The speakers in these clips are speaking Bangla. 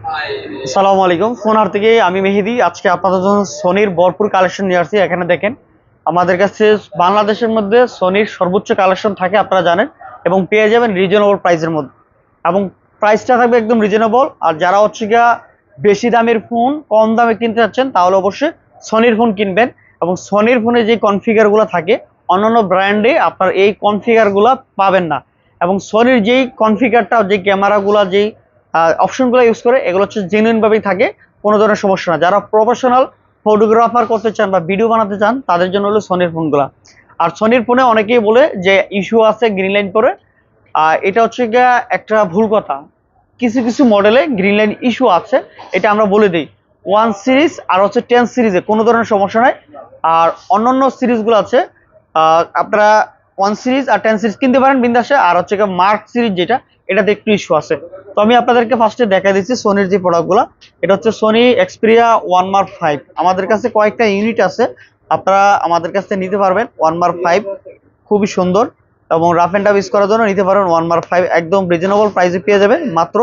আসসালামু আলাইকুম। ফোনহার থেকে আমি মেহেদি। আজকে আপনাদের জন্য সোনির ভরপুর কালেকশন নিয়ে আসছি। এখানে দেখেন আমাদের কাছে বাংলাদেশের মধ্যে সোনির সর্বোচ্চ কালেকশন থাকে, আপনারা জানেন, এবং পেয়ে যাবেন রিজনেবল প্রাইসের মধ্যে। এবং প্রাইসটা থাকবে একদম রিজনেবল। আর যারা হচ্ছে গিয়া বেশি দামের ফোন কম দামে কিনতে চাচ্ছেন তাহলে অবশ্যই সোনির ফোন কিনবেন। এবং সোনির ফোনে যে কনফিগারগুলো থাকে অন্যান্য ব্র্যান্ডে আপনার এই কনফিগারগুলো পাবেন না। এবং সোনির যেই কনফিগারটা, যে ক্যামেরাগুলো, যেই অপশনগুলো ইউজ করে, এগুলো হচ্ছে জেনুইন ভাবেই থাকে, কোনো ধরনের সমস্যা না। যারা প্রফেশনাল ফটোগ্রাফার করতে চান বা ভিডিও বানাতে চান তাদের জন্য হলো সোনির ফোনগুলো। আর সোনির ফোনে অনেকেই বলে যে ইস্যু আছে গ্রিন লাইন করে, এটা হচ্ছে গিয়া একটা ভুল কথা। কিছু কিছু মডেলে গ্রিন লাইন ইস্যু আছে, এটা আমরা বলে দিই। 1 সিরিজ আর হচ্ছে 10 সিরিজে কোনো ধরনের সমস্যা নাই। আর অন্যান্য সিরিজগুলো আছে, আপনারা 1 সিরিজ আর 10 সিরিজ কিনতে পারেন বিন্দাসে। আর হচ্ছে গিয়ে মার্ক সিরিজ যেটা, এটাতে একটু ইস্যু আছে। তো আমি আপনাদেরকে ফার্স্টে দেখা দিচ্ছি সোনির যে প্রোডাক্টগুলো। এটা হচ্ছে সোনি এক্সপিরিয়া 1 মার্ক 5। আমাদের কাছে কয়েকটা ইউনিট আছে, আপনারা আমাদের কাছে নিতে পারবেন 1 মার্ক 5। খুবই সুন্দর, এবং রাফ অ্যান্ড টাফ ইউজ করার জন্য নিতে পারেন 1 মার্ক 5। একদম রিজনেবল প্রাইসে পেয়ে যাবেন, মাত্র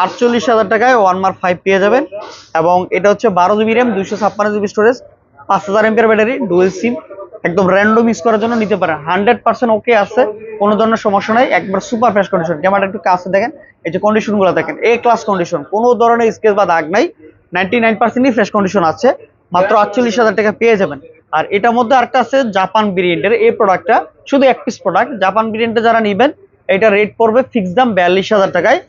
48,000 টাকায় 1 মার্ক 5 পেয়ে যাবেন। এবং এটা হচ্ছে 12 জিবি র্যাম, 256 জিবি স্টোরেজ, 5000 এমপিআর ব্যাটারি, ডুয়েল সিম। একদম র্যান্ডম ইউজ করার জন্য নিতে পারেন। 100% ওকে আছে, কোনো ধরনের সমস্যা নাই, একবার সুপার ফ্রেশ কন্ডিশন। ক্যামেরাটা একটু কাছে দেখেন, এই যে কন্ডিশনগুলো দেখেন, এ ক্লাস কন্ডিশন, কোনো ধরনের স্কেচ বা দাগ নাই। 99%ই ফ্রেশ কন্ডিশন আছে। মাত্র 48,000 টাকা পেয়ে যাবেন। আর এটার মধ্যে আরেকটা আছে জাপান ভেরিয়েন্টের এই প্রোডাক্টটা, শুধু এক পিস প্রোডাক্ট। জাপান ভেরিয়েন্টে যারা নেবেন এটা রেট পড়বে ফিক্স দাম 42,000 টাকায়।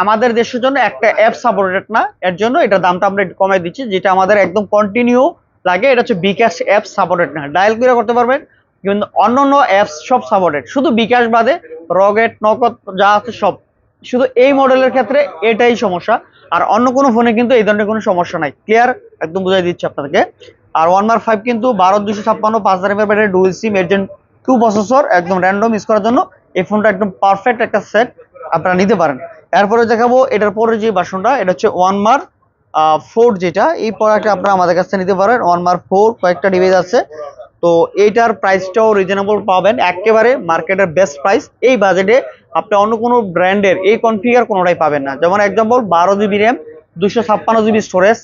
আমাদের দেশের জন্য একটা অ্যাপ সাপোর্টেড না, এর জন্য এটা দামটা আমরা একটু কমাই দিচ্ছি। যেটা আমাদের একদম কন্টিনিউ লাগে, এটা হচ্ছে বিকাশ অ্যাপ সাপোর্টেড না, ডায়াল করে করতে পারবেন, কিন্তু অন্যান্য অ্যাপস সব সাপোর্টেড, শুধু বিকাশ বাদে রকেট নগদ যা আছে সব। শুধু এই মডেলের ক্ষেত্রে এটাই সমস্যা, আর অন্য কোনো ফোনে কিন্তু এই ধরনের কোনো সমস্যা নাই। ক্লিয়ার, একদম বুঝাই দিচ্ছি আপনাদেরকে। আর 1 মার্ক 5 কিন্তু 12 256 5000 ব্যাটারি, ডুয়েল সিম, এজেন্ট 2 প্রসেসর, একদম র্যান্ডম ইউজ করার জন্য এই ফোনটা একদম পারফেক্ট একটা সেট, আপনারা নিতে পারেন। এরপরে দেখাবো এটার পরে যে ভার্সনটা, এটা হচ্ছে 1 মার্ক 4। যেটা এই প্রোডাক্ট আপনারা আমাদের কাছে নিতে পারেন 1 মার্ক 4। কয়েকটা ডিভাইস আছে, তো এইটার প্রাইসটাও রিজনেবল পাবেন, একেবারে মার্কেটের বেস্ট প্রাইস। এই বাজেটে আপনি অন্য কোনো ব্র্যান্ডের এই কনফিগার কোনোটাই পাবেন না। যেমন example 12 GB RAM, 256 GB storage,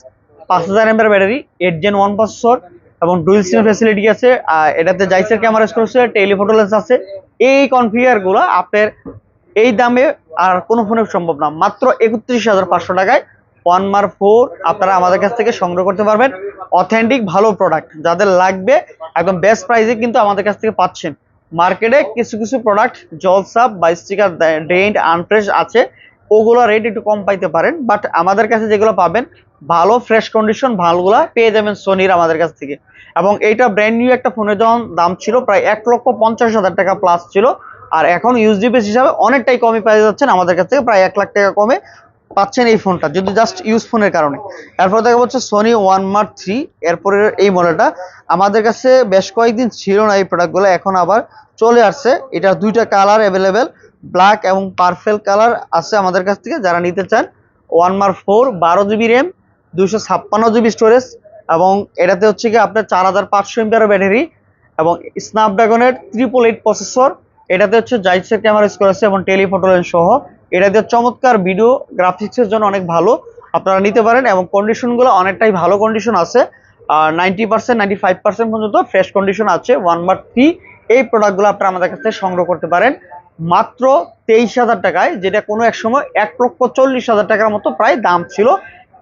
5000 এমপিআর ব্যাটারি, 8 Gen 1 প্রসেসর, এবং ডুয়েল সিম ফ্যাসিলিটি আছে। এটাতে জাইসের ক্যামেরা আছে, টেলিফটো লেন্স আছে। এই কনফিগার গুলো আপনার এই দামে আর কোনো ফোনে সম্ভব না। মাত্র 31,500 টাকায় 1 মার্ক 4 আপনারা আমাদের কাছ থেকে সংগ্রহ করতে পারবেন। অথেন্টিক ভালো প্রোডাক্ট যাদের লাগবে, একদম বেস্ট প্রাইসে কিন্তু আমাদের কাছ থেকে পাচ্ছেন। মার্কেটে কিছু কিছু প্রোডাক্ট জলসাপ বা স্টিকার ডেন্ট আনফ্রেশ আছে, ওগুলো রেট একটু কম পাইতে পারেন, বাট আমাদের কাছে যেগুলো পাবেন ভালো ফ্রেশ কন্ডিশন ভালোগুলা পেয়ে যাবেন সোনির আমাদের কাছ থেকে। এবং এইটা ব্র্যান্ড নিউ একটা ফোনের দাম ছিল প্রায় 1,50,000 টাকা প্লাস ছিল। আর এখন ইউএসডি বেস হিসাবে অনেকটাই কমে পেয়ে যাচ্ছেন আমাদের কাছ থেকে, প্রায় 1 লাখ টাকা কমে পাচ্ছেন এই ফোনটা, যদি জাস্ট ইউজ ফোনের কারণে। এরপর দেখা হচ্ছে সোনি 1 মার্ক 3। এরপরে এই মডেলটা আমাদের কাছে বেশ কয়েকদিন ছিল না এই প্রোডাক্টগুলো, এখন আবার চলে আসছে। এটা দুইটা কালার অ্যাভেলেবেল, ব্ল্যাক এবং পার্পেল কালার আছে আমাদের কাছ থেকে। যারা নিতে চান 1 mark 4, 12 GB RAM, 256 GB storage, এবং এটাতে হচ্ছে কি আপনার 4500 এমপিআর ব্যাটারি, এবং স্ন্যাপড্রাগনের 888 প্রসেসর। এটাতে হচ্ছে জাইসের ক্যামেরা ইউজ করেছে এবং টেলিফটো লেন্স সহ। এটাতে চমৎকার ভিডিও গ্রাফিক্সের জন্য অনেক ভালো, আপনারা নিতে পারেন। এবং কন্ডিশনগুলো অনেকটাই ভালো কন্ডিশন আছে, আর 90% 95% পর্যন্ত ফ্রেশ কন্ডিশন আছে 1 মার্ক 3। এই প্রোডাক্টগুলো আপনারা আমাদের কাছ থেকে সংগ্রহ করতে পারেন মাত্র 23,000 টাকায়, যেটা কোনো এক সময় 1,40,000 টাকার মতো প্রায় দাম ছিল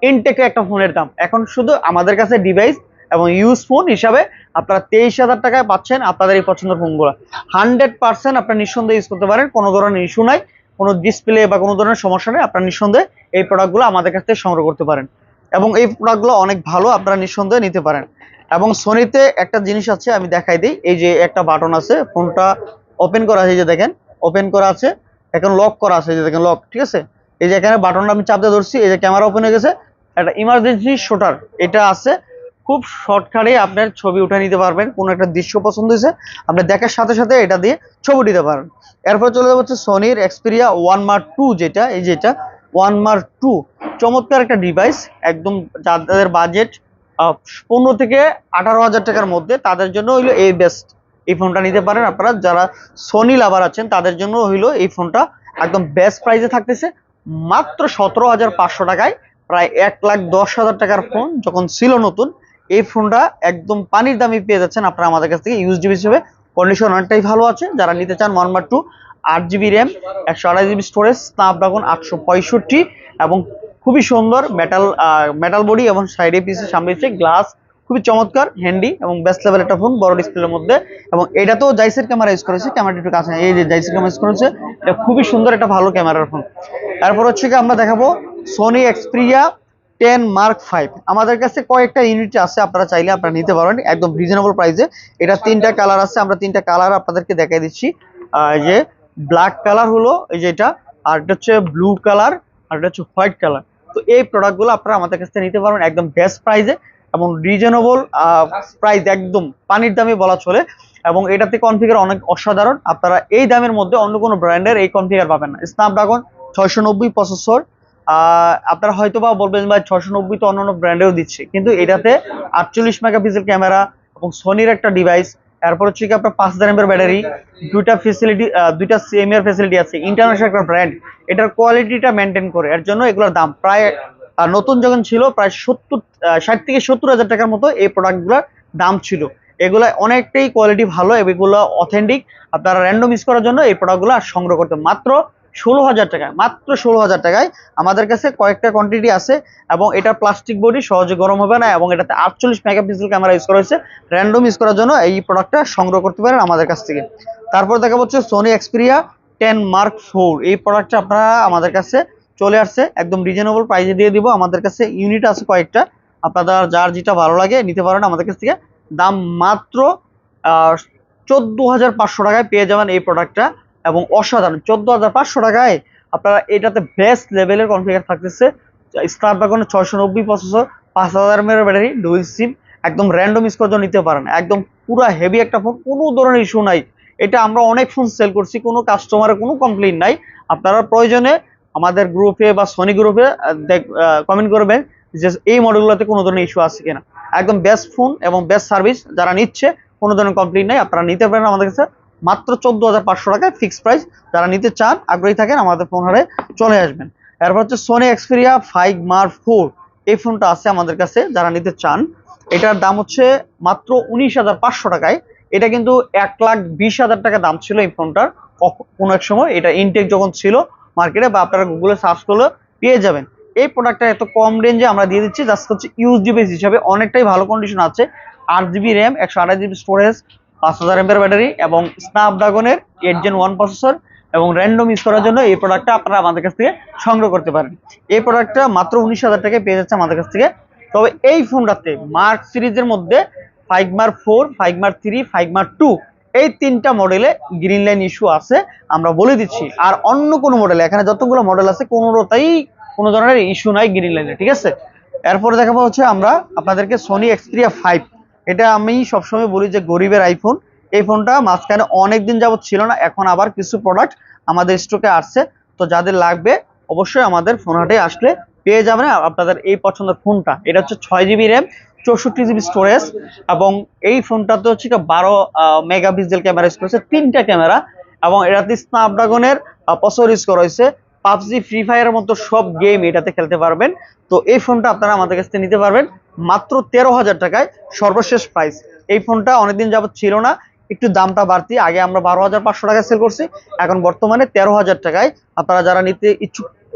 ইনটেকে একটা ফোনের দাম। এখন শুধু আমাদের কাছে ডিভাইস এবং ইউজ ফোন হিসাবে আপনারা 23,000 টাকায় পাচ্ছেন আপনাদের এই পছন্দের ফোনগুলো। 100% আপনারা নিঃসন্দেহে ইউজ করতে পারেন, কোনো ধরনের ইস্যু নাই, কোনো ডিসপ্লে বা কোনো ধরনের সমস্যা নেই। আপনারা নিঃসন্দেহে এই প্রোডাক্টগুলো আমাদের কাছ থেকে সংগ্রহ করতে পারেন, এবং এই প্রোডাক্টগুলো অনেক ভালো, আপনারা নিঃসন্দেহে নিতে পারেন। এবং সোনিতে একটা জিনিস আছে, আমি দেখাই দিই। এই যে একটা বাটন আছে, ফোনটা ওপেন করা আছে, এই যে দেখেন ওপেন করা আছে, এখন লক করা আছে, এই যে দেখেন লক, ঠিক আছে। এই যে এখানে বাটনটা আমি চাপ দিয়ে ধরছি, এই যে ক্যামেরা ওপেন হয়ে গেছে। একটা ইমার্জেন্সি শুটার এটা আছে, খুব শর্টকাটে আপনার ছবি উঠে নিতে পারবেন। কোনো একটা দৃশ্য পছন্দ হয়েছে, আপনি দেখার সাথে সাথে এটা দিয়ে ছবি দিতে পারেন। এরপর চলে যাবো হচ্ছে সোনির এক্সপিরিয়া 1 মার্ক 2, যেটা এই যেটা 1 মার্ক 2। চমৎকার একটা ডিভাইস, একদম যাদের বাজেট 15 থেকে 18 হাজার টাকার মধ্যে, তাদের জন্য হইলো এই বেস্ট। এই ফোনটা নিতে পারেন আপনারা, যারা সোনি লাভার আছেন তাদের জন্য হইলো এই ফোনটা একদম বেস্ট প্রাইসে থাকতেছে। মাত্র 17,500 টাকায়, প্রায় 1,10,000 টাকার ফোন যখন ছিল নতুন, এই ফোনটা একদম পানির দামে পেয়ে যাচ্ছেন আপনারা আমাদের কাছ থেকে ইউএসডি হিসেবে। কন্ডিশন অনেকটাই ভালো আছে। যারা নিতে চান 1/2 8 GB RAM, 128 GB storage, Snapdragon 865 এবং খুবই সুন্দর মেটাল বডি এবং সাইডে পিসে সামনে গ্লাস, খুবই চমৎকার, হ্যান্ডি এবং বেস্ট লেভেল একটা ফোন, বড় ডিসপ্লের মধ্যে। এবং এটাতেও জাইসের ক্যামেরা ইউজ করেছে, ক্যামেরাটা একটু কাছে, এই যে জাইসের ক্যামেরা ইউজ করেছে, এটা খুবই সুন্দর একটা ভালো ক্যামেরার ফোন। তারপর হচ্ছে কি আমরা দেখাবো সোনি এক্সপিরিয়া 10 Mark 5। আমাদের কাছে কয়েকটা ইউনিট আছে, আপনারা চাইলে আপনারা নিতে পারেন একদম রিজনেবল প্রাইসে। এটা 3টা কালার আছে, আমরা 3টা কালার আপনাদেরকে দেখাই দিচ্ছি। এই যে ব্ল্যাক কালার হলো এই যে এটা, আর এটা হচ্ছে ব্লু কালার, আর এটা হচ্ছে হোয়াইট কালার। তো এই প্রোডাক্টগুলো আপনারা আমাদের কাছ থেকে নিতে পারবেন একদম বেস্ট প্রাইসে এবং রিজনেবল প্রাইস, একদম পানির দামে বলা চলে। এবং এটাতে কনফিগার অনেক অসাধারণ, আপনারা এই দামের মধ্যে অন্য কোনো ব্র্যান্ডের এই কনফিগার পাবেন না। স্ন্যাপড্রাগন 690 প্রসেসর, আপনারা হয়তো বা বলবেন ভাই 690 তো অন্যান্য ব্র্যান্ডেও দিচ্ছে, কিন্তু এটাতে 48 মেগাপিক্সেল ক্যামেরা এবং সোনির একটা ডিভাইস, এরপর হচ্ছে কি আপনার 5000 mAh ব্যাটারি, দুইটা সিএমআর ফ্যাসিলিটি আছে, ইন্টারন্যাশনাল একটা ব্র্যান্ড, এটার কোয়ালিটিটা মেনটেন করে। এর জন্য এগুলোর দাম প্রায় নতুন যখন ছিল প্রায় 60 থেকে 70,000 টাকার মতো এই প্রোডাক্টগুলোর দাম ছিল। এগুলা অনেকটাই কোয়ালিটি ভালো, এগুলো অথেন্টিক। আপনারা র্যান্ডম ইউজ করার জন্য এই প্রোডাক্টগুলো সংগ্রহ করতে মাত্র 16,000 টাকায়, মাত্র 16,000 টাকায় আমাদের কাছে কয়েকটা কোয়ান্টিটি আছে। এবং এটা প্লাস্টিক বডি, সহজে গরম হবে না, এবং এটাতে 48 মেগাপিক্সেল ক্যামেরা ইউজ করা হয়েছে। র্যান্ডম ইউজ করার জন্য এই প্রোডাক্টটা সংগ্রহ করতে পারেন আমাদের কাছ থেকে। তারপর দেখা হচ্ছে সোনি এক্সপিরিয়া 10 Mark 4। এই প্রোডাক্টটা আপনারা আমাদের কাছে চলে আসছে, একদম রিজনেবল প্রাইসে দিয়ে দিব। আমাদের কাছে ইউনিট আছে কয়েকটা, আপনাদের যার যেটা ভালো লাগে নিতে পারেন আমাদের কাছ থেকে। দাম মাত্র 14,500 টাকায় পেয়ে যাবেন এই প্রোডাক্টটা, এবং অসাধারণ 14,500 টাকায় আপনারা এটাতে বেস্ট লেভেলের কনফিগার থাকতেছে। স্ন্যাপড্রাগনের 690 processor, 5000 mAh battery, dual SIM, একদম র্যান্ডম ইউজ করার জন্য নিতে পারেন। একদম পুরো হেভি একটা ফোন, কোনো ধরনের ইস্যু নাই। এটা আমরা অনেক ফোন সেল করছি, কোনো কাস্টমারের কোনো কমপ্লেইন নাই। আপনারা প্রয়োজনে আমাদের গ্রুপে বা সোনি গ্রুপে কমেন্ট করবেন যে এই মডেলগুলোতে কোনো ধরনের ইস্যু আছে কিনা। একদম বেস্ট ফোন এবং বেস্ট সার্ভিস, যারা নিচ্ছে কোনো ধরনের কমপ্লেইন নাই, আপনারা নিতে পারেন আমাদের কাছে মাত্র 14,500 টাকায় ফিক্সড প্রাইস। যারা নিতে চান, আগ্রহী থাকেন, আমাদের ফোন হারে চলে আসবেন। এরপর হচ্ছে সোনি এক্সপিরিয়া 5 Mark 4। এই ফোনটা আছে আমাদের কাছে, যারা নিতে চান। এটার দাম হচ্ছে মাত্র 19,500 টাকায়। এটা কিন্তু 1,20,000 টাকা দাম ছিল এই ফোনটার কোনো এক সময়, এটা ইনটেক যখন ছিল মার্কেটে, বা আপনারা গুগলে সার্চ করলে পেয়ে যাবেন। এই প্রোডাক্টটা এত কম রেঞ্জে আমরা দিয়ে দিচ্ছি, জাস্ট হচ্ছে ইউএসডি বেস হিসাবে অনেকটাই ভালো কন্ডিশন আছে। 8 GB RAM, 128 GB storage, 5000 mAh battery এবং স্ন্যাপড্রাগনের 8 Gen 1 প্রসেসর, এবং র্যান্ডম ইউজ করার জন্য এই প্রোডাক্টটা আপনারা আমাদের কাছ থেকে সংগ্রহ করতে পারেন। এই প্রোডাক্টটা মাত্র 19,000 টাকায় পেয়ে যাচ্ছে আমাদের কাছ থেকে। তবে এই ফোনটাতে মার্ক সিরিজের মধ্যে 5 Mark 4, 5 Mark 3, 5 Mark 2 এই 3টা মডেলে গ্রিন লাইন ইস্যু আছে, আমরা বলে দিচ্ছি। আর অন্য কোনো মডেলে, এখানে যতগুলো মডেল আছে কোনোটাই কোনো ধরনের ইস্যু নাই গ্রিন লাইনে, ঠিক আছে। এরপরে দেখাবো হচ্ছে আমরা আপনাদেরকে সোনি এক্সপিরিয়া 5। এটা আমি সবসময় বলি যে গরিবের আইফোন। এই ফোনটা মাঝখানে অনেকদিন যাবত ছিল না, এখন আবার কিছু প্রোডাক্ট আমাদের স্টকে আসছে। তো যাদের লাগবে অবশ্যই আমাদের ফোন হাটে আসলে পেয়ে যাবেন আপনাদের এই পছন্দের ফোনটা। এটা হচ্ছে 6 GB র্যাম, 64 GB স্টোরেজ, এবং এই ফোনটাতে হচ্ছে 12 মেগাপিক্সেল ক্যামেরা ইউজ করেছে, 3টা ক্যামেরা, এবং এটাতে স্ন্যাপড্রাগনের প্রসেসর ইউজ করা হয়েছে। পাবজি, ফ্রি ফায়ারের মতো সব গেম এটাতে খেলতে পারবেন। তো এই ফোনটা আপনারা আমাদের কাছ থেকে নিতে পারবেন মাত্র 13,000 টাকায়, সর্বশেষ প্রাইস। এই ফোনটা অনেকদিন যাবত ছিল না, একটু দামটা বাড়তি। আগে আমরা 12,500 টাকায় সেল করছি, এখন বর্তমানে 13,000 টাকায়। আপনারা যারা নিতে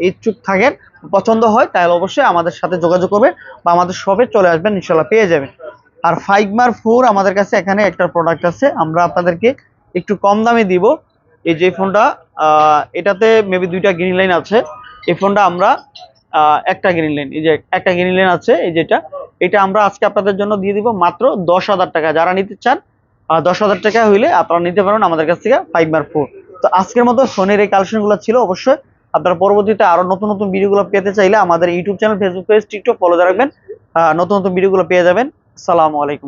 ইচ্ছুক থাকেন, পছন্দ হয়, তাহলে অবশ্যই আমাদের সাথে যোগাযোগ করবেন বা আমাদের শপে চলে আসবেন, ইনশাল্লাহ পেয়ে যাবেন। আর 5 Mark 4 আমাদের কাছে এখানে একটা প্রোডাক্ট আছে, আমরা আপনাদেরকে একটু কম দামে দিব। এই যে ফোনটা, এটাতে মেবি 2টা গ্রিন লাইন আছে। এই ফোনটা আমরা একটা গ্রিন লাইন, এই যে একটা গ্রিন লাইন আছে, এই যেটা, এটা আমরা আজকে আপনাদের জন্য দিয়ে দিব মাত্র 10,000 টাকা। যারা নিতে চান 10,000 টাকা হইলে আপনারা নিতে পারেন আমাদের কাছ থেকে 5 Mark 4। তো আজকের মতো সোনির এই কালেকশনগুলো ছিল। অবশ্যই আপনারা পরবর্তীতে আরো নতুন নতুন ভিডিওগুলো পেতে চাইলে আমাদের YouTube channel, Facebook page, TikTok follow রাখবেন, নতুন নতুন ভিডিওগুলো পেয়ে যাবেন। আসসালামু আলাইকুম।